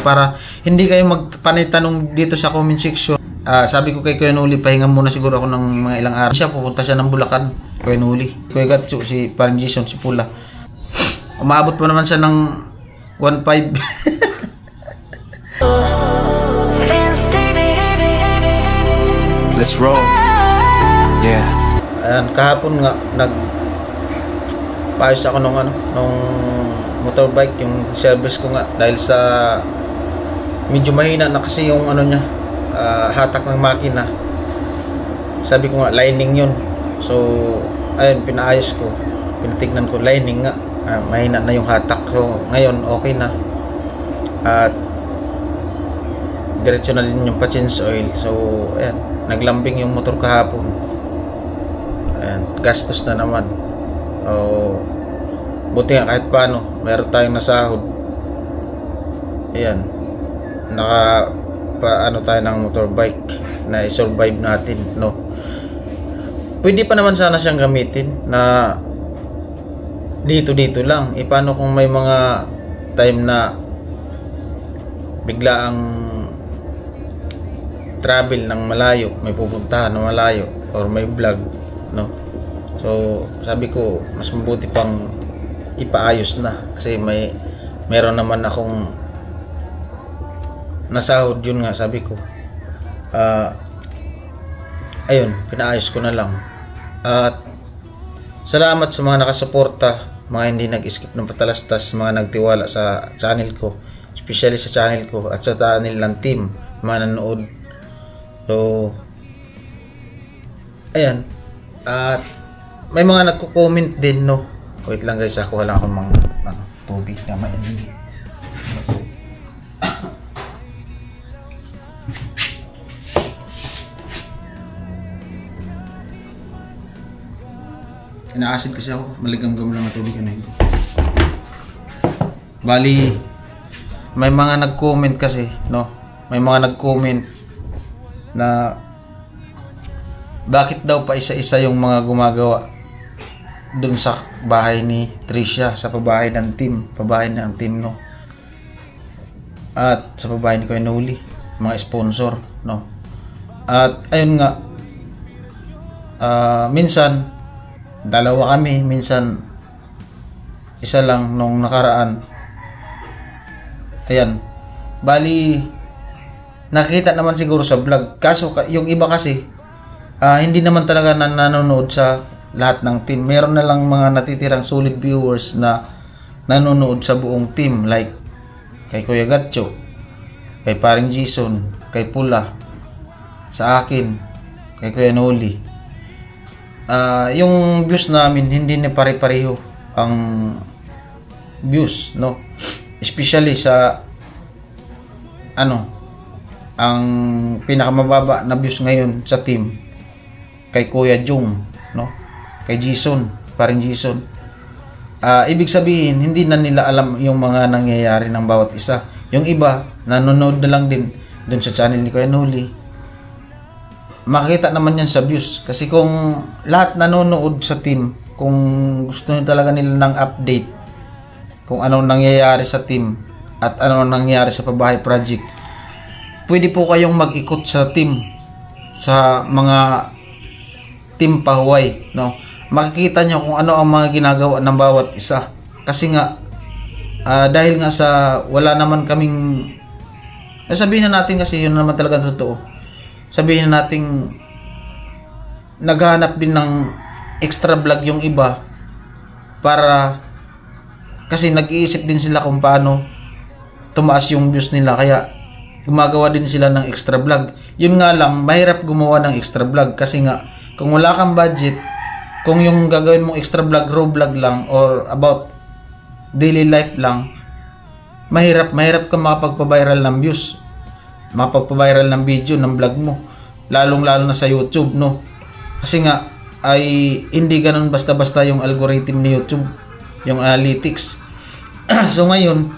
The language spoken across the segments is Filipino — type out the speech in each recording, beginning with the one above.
para hindi kayo magpanitanong dito sa comment section. Sabi ko kay Kuya Noli, pahinga muna siguro ako ng mga ilang araw. Pupunta siya ng Bulacan, Kuya Noli. Kuya Gatsu, si Parang Jason, si Pula. Umabot pa naman siya ng 1.5. Let's roll. Yeah. Ayan, kahapon nga paayos ako nung motorbike, yung service ko nga dahil sa medyo mahina na kasi yung niya, hatak ng makina. Sabi ko nga lining yun. So ayun, pinaayos ko, pinatignan ko lining nga, mahina na yung hatak. So ngayon okay na at diretso na din yung pa-change oil. So ayan, naglambing yung motor kahapon. Ayan, gastos na naman. Buti nga kahit paano meron tayong nasahod. Ayan, tayo ng motorbike na i-survive natin, no? Pwede pa naman sana siyang gamitin na dito lang. Paano kung may mga time na bigla ang travel ng malayo, may pupuntahan ng malayo or may vlog, no? So sabi ko mas mabuti pang ipaayos na kasi meron naman akong nasahod. Yun nga, sabi ko ayun, pinaayos ko na lang. At salamat sa mga nakasuporta, mga hindi nag-skip ng patalastas, mga nagtiwala sa channel ko, especially sa channel ko at sa channel ng team, mga nanood. So ayan, at may mga nagko-comment din, no? Wait lang guys, ako wala akong mga tubig na mainit. Ina-acid kasi ako, maligam-gam lang na tubig ano yun. Bali, may mga nag-comment kasi, no? May mga nag-comment na bakit daw pa isa-isa yung mga gumagawa dun sa bahay ni Tricia, sa pabahay ng team, no? At sa pabahay ni Kuya Noli, mga sponsor, no? At ayun nga, minsan dalawa kami, minsan isa lang nung nakaraan. Ayan, bali nakita naman siguro sa vlog, kaso yung iba kasi hindi naman talaga nanonood sa lahat ng team. Meron na lang mga natitirang solid viewers na nanonood sa buong team, like kay Kuya Gatcho, kay Paring Jason, kay Pula, sa akin, kay Kuya Noli. Yung views namin hindi na pare-pareho ang views, no? Especially sa ang pinakamababa na views ngayon sa team kay Kuya Jung, no? Kay Jason, Paring Jason. Ibig sabihin hindi na nila alam yung mga nangyayari ng bawat isa. Yung iba nanonood na lang din dun sa channel ni Kuya Noli. Makikita naman yan sa views, kasi kung lahat nanonood sa team, kung gusto nyo talaga nila ng update kung anong nangyayari sa team at anong nangyayari sa pabahay project, pwede po kayong mag-ikot sa team, sa mga team pahuway, no? Makikita nyo kung ano ang mga ginagawa ng bawat isa. Kasi nga dahil nga sa wala naman kaming, sabihin na natin, kasi yun naman talaga totoo, sabihin na natin naghahanap din ng extra vlog yung iba, para kasi nag-iisip din sila kung paano tumaas yung views nila, kaya gumagawa din sila ng extra vlog. Yun nga lang, mahirap gumawa ng extra vlog kasi nga kung wala kang budget, kung yung gagawin mong extra vlog, raw vlog lang or about daily life lang, mahirap ka makapagpa-viral ng views, makapagpa-viral ng video ng vlog mo, lalong-lalo na sa YouTube, no? Kasi nga ay hindi ganun basta-basta yung algorithm ni YouTube, yung analytics. So ngayon,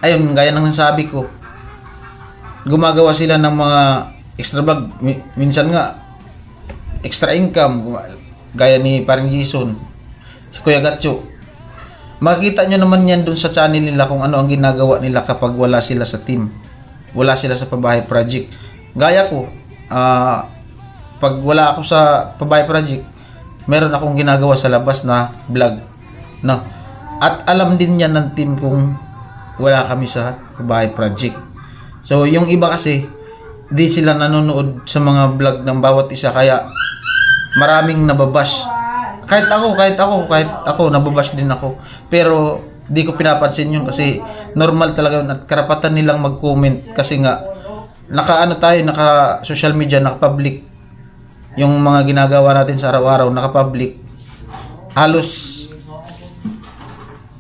ayun, gaya ng sabi ko, gumagawa sila ng mga extra vlog, minsan nga extra income, gaya ni Paring Jason, si Kuya Gatcho. Makikita nyo naman yan dun sa channel nila kung ano ang ginagawa nila kapag wala sila sa team. Wala sila sa Pabahay Project. Gaya ko, pag wala ako sa Pabahay Project, meron akong ginagawa sa labas na vlog. No? At alam din yan ng team kung wala kami sa Pabahay Project. So, yung iba kasi, di sila nanonood sa mga vlog ng bawat isa, kaya maraming nababash. Kahit ako, nababash din ako. Pero, di ko pinapansin yun kasi normal talaga yun at karapatan nilang mag-comment kasi nga, naka social media, naka-public. Yung mga ginagawa natin sa araw-araw, naka-public. Halos,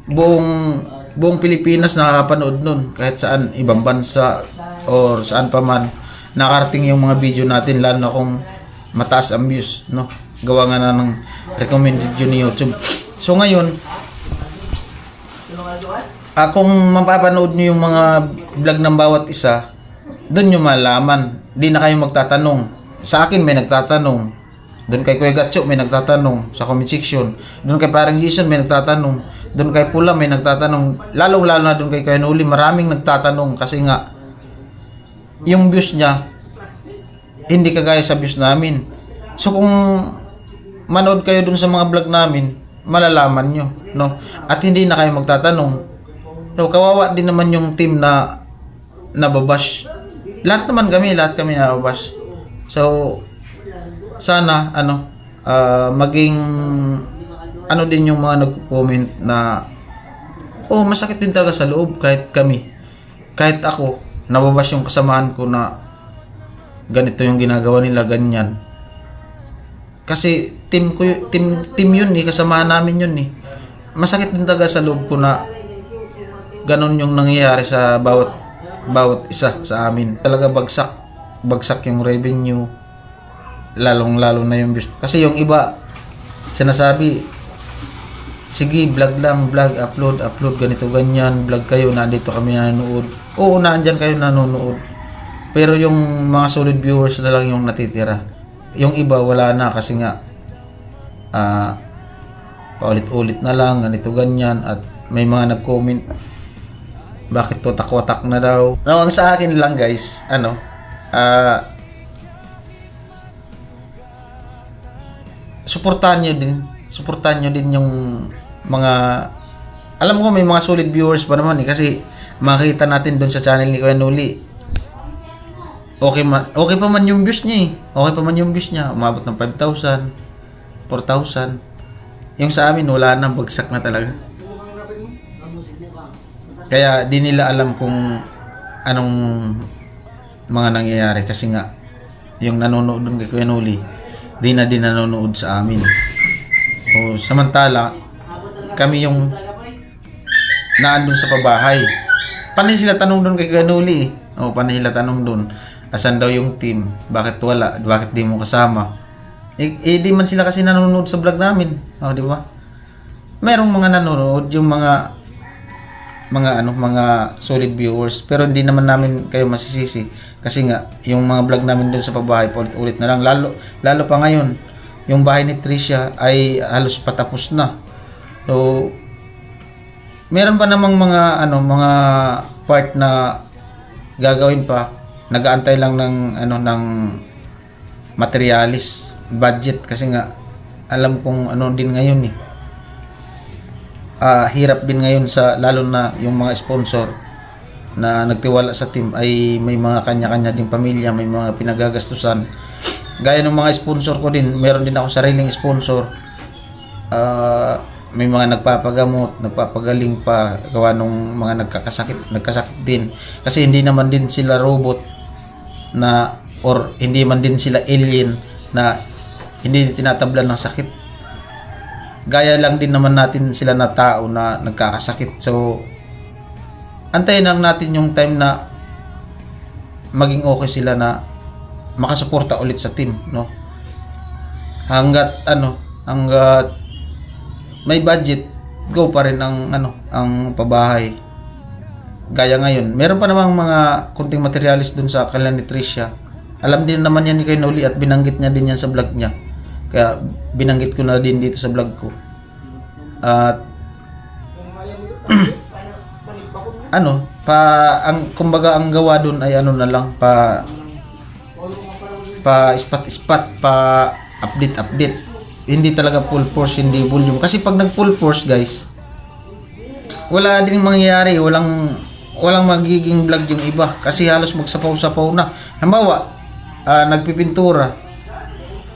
buong Pilipinas nakakapanood nun. Kahit saan, ibang bansa, or saan pa man, nakarating yung mga video natin, lalo na kung mataas ang views, no? Gawa nga na ng recommended yun ni YouTube. So ngayon, kung mapapanood nyo yung mga vlog ng bawat isa, doon nyo malaman. Di na kayo magtatanong. Sa akin may nagtatanong. Doon kay Kuya Gatcho may nagtatanong sa comment section. Doon kay parang Jason may nagtatanong. Doon kay Pula may nagtatanong. Lalo na doon kay Kuya Nuli, maraming nagtatanong kasi nga yung views niya hindi kagaya sa views namin. So kung manood kayo dun sa mga vlog namin, malalaman nyo, no? At hindi na kayo magtatanong. So, kawawa din naman yung team na nababash. Lahat kami nababash. So, sana, maging, din yung mga nag-comment na, masakit din talaga sa loob kahit kami. Kahit ako, nababash yung kasamahan ko na ganito yung ginagawa nila, ganyan. Kasi team yun kasamahan namin yun Masakit din talaga sa loob ko na ganon yung nangyayari sa bawat isa sa amin. Talaga bagsak yung revenue, lalo na yung views. Kasi yung iba sinasabi, sige vlog lang, upload ganito ganyan, vlog kayo, nandito kami nanonood. Oo, naandyan kayo nanonood. Pero yung mga solid viewers na lang yung natitira. Yung iba wala na kasi nga paulit-ulit na lang, ganito ganyan, at may mga nag-comment, bakit to takwatak na daw. Now, ang sa akin lang guys, suportahan nyo din yung mga, alam ko may mga solid viewers pa naman kasi makita natin doon sa channel ni Kuya Nuli, okay pa man yung views niya umabot ng 5,000, 4,000. Yung sa amin wala na, bagsak na talaga. Kaya di nila alam kung anong mga nangyayari kasi nga yung nanonood doon kay Kuya Nuli di na din nanonood sa amin. O samantala kami yung naandun sa pabahay. Panay sila tanong doon kay Kuya Nuli. Panay sila tanong doon, asan daw yung team? Bakit wala? Bakit di mo kasama? Di man sila kasi nanonood sa vlog namin. Di ba? Merong mga nanonood, yung mga solid viewers, pero hindi naman namin kayo masisisi kasi nga yung mga vlog namin doon sa pabahay paulit-ulit na lang, lalo pa ngayon yung bahay ni Tricia ay halos patapos na. So meron pa namang mga part na gagawin pa, nag-aantay lang ng materialis, budget kasi nga alam kong din ngayon hirap din ngayon lalo na yung mga sponsor na nagtiwala sa team ay may mga kanya-kanya ding pamilya, may mga pinagagastusan. Gaya ng mga sponsor ko din, meron din ako sariling sponsor. May mga nagpapagamot, nagpapagaling pa gawa nung mga nagkasakit din. Kasi hindi naman din sila robot na, or hindi man din sila alien na hindi tinatablan ng sakit. Gaya lang din naman natin sila na tao na nagkakasakit. So antayin lang natin yung time na maging okay sila na makasuporta ulit sa team, no? Hanggat may budget, go pa rin ang pabahay. Gaya ngayon, meron pa namang mga kunting materialis dun sa kanila ni Tricia. Alam din naman yan ni Kuya Noli at binanggit niya din yan sa vlog niya. Kaya binanggit ko na din dito sa vlog ko. At ano, ang kumbaga ang gawa doon ay ano na lang, pa spot, pa update. Hindi talaga full force, hindi volume. Kasi pag nag full force, guys, wala din mangyayari, walang magiging vlog yung iba kasi halos magsapaw-sapaw na. Halimbawa, nagpipintura,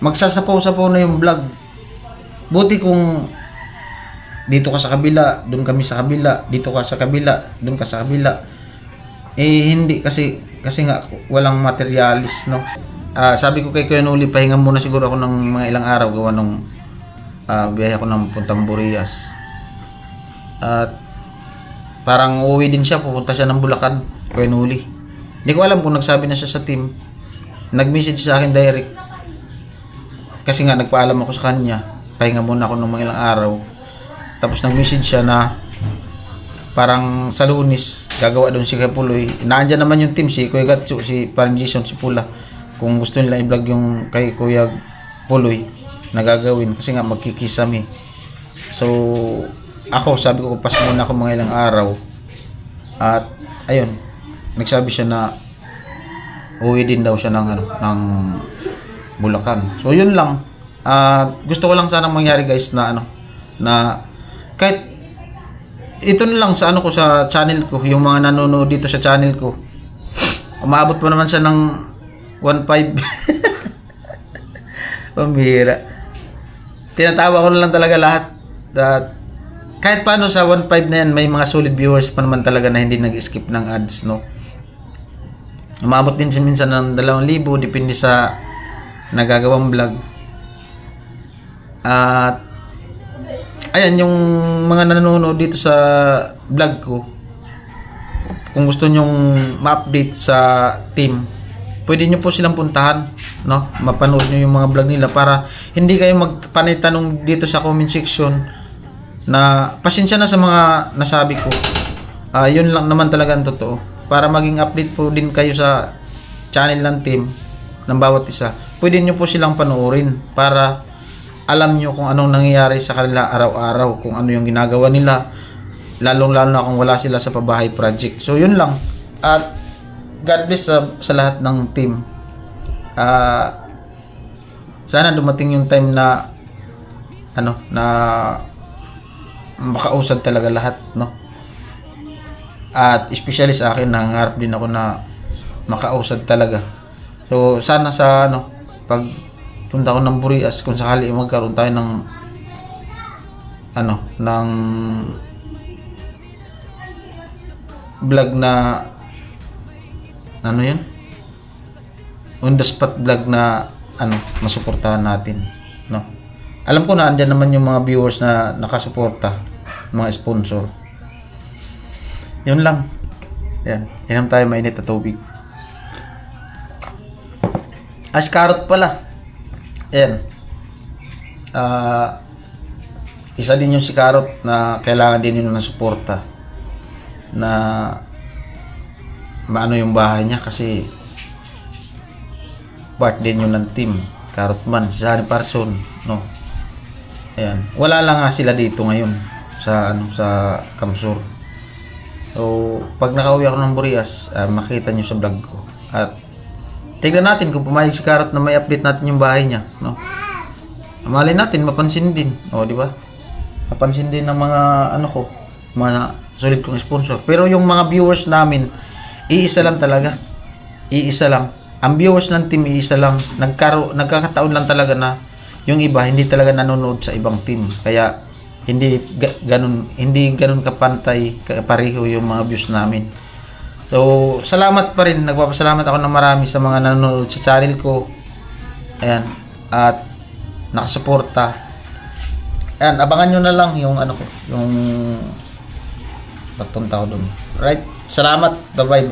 magsasapaw-sapaw na yung vlog. Buti kung dito ka sa kabila, doon kami sa kabila, dito ka sa kabila, doon ka sa kabila. Hindi kasi nga walang materialis, no. Sabi ko kay Kuya Noli, pahinga muna siguro ako ng mga ilang araw gawa nung biyahe ako ng puntang Burias. At parang uuwi din siya, pupunta siya ng Bulacan, Kuya Noli. Hindi ko alam kung nagsabi na siya sa team. Nag-message sa akin direct. Kasi nga nagpaalam ako sa kanya, pahinga muna ako ng mga ilang araw. Tapos nag-message siya na parang sa Lunes gagawa doon si Kuya Puloy. Naandyan naman yung team, si Kuya Gatsu, si parang Jason, si Pula. Kung gusto nila i-vlog yung kay Kuya Puloy, nagagawin kasi nga magkikisami. So ako, sabi ko pas muna ako mga ilang araw. At ayun, nagsabi siya na uwi din daw siya ng Bulacan. So yun lang. Gusto ko lang sanang mangyari, guys, na na kahit ito na lang sa ko sa channel ko, yung mga nanonood dito sa channel ko, umabot pa naman siya ng 1.5. Pambihira. Tinatawa ko na lang talaga lahat. Kahit paano sa 1.5 na yan, may mga solid viewers pa naman talaga na hindi nag-skip ng ads, no. Umabot din siya minsan ng 2,000, depende sa nagagawang vlog. At ayan, yung mga nanonood dito sa vlog ko, kung gusto nyong ma-update sa team, pwede nyo po silang puntahan, no? Mapanood nyo yung mga vlog nila para hindi kayo magpanitanong dito sa comment section na pasensya na sa mga nasabi ko. Yun lang naman talaga ang totoo. Para maging update po din kayo sa channel ng team ng bawat isa, pwede nyo po silang panoorin para alam nyo kung anong nangyayari sa kanila araw-araw, kung ano yung ginagawa nila, lalong-lalo na kung wala sila sa pabahay project. So yun lang. At God bless sa lahat ng team. Sana dumating yung time na na makausad talaga lahat, no? At especially sa akin, nangarap din ako na makausad talaga. So sana sa pag punta ko ng Burias, kung sakali magkaroon tayo ng ng vlog na yun, on the spot vlog na masuportahan natin, no. Alam ko na andyan naman yung mga viewers na nakasuporta, mga sponsor. Yun lang. Yan, inom tayo mainit na tubig. As carrot pala. Ayan. Isa din yung si Carrot na kailangan din yun ng suporta na maano yung bahay niya kasi part din yun ng team. Carrot man, si Sunny Parson, no. Ayan. Wala lang nga sila dito ngayon sa sa Kamsur. So pag nakauwi ako ng Burias, makita nyo sa vlog ko. At tignan natin kung pumayag si Carrot na may update natin yung bahay niya, no? Malay natin mapansin din, di ba? Mapansin din ng mga mga solid kong sponsor. Pero yung mga viewers namin, iisa lang talaga. Iisa lang. Ang viewers ng team iisa lang. Nagkakataon lang talaga na yung iba hindi talaga nanonood sa ibang team. Kaya hindi ganun kapantay, kapareho yung mga views namin. So, salamat pa rin. Nagpapasalamat ako ng marami sa mga nanonood sa channel ko. Ayan. At nakasuporta. Ayan, abangan nyo na lang yung yung pagpunta ko doon. Right? Salamat. Bye-bye.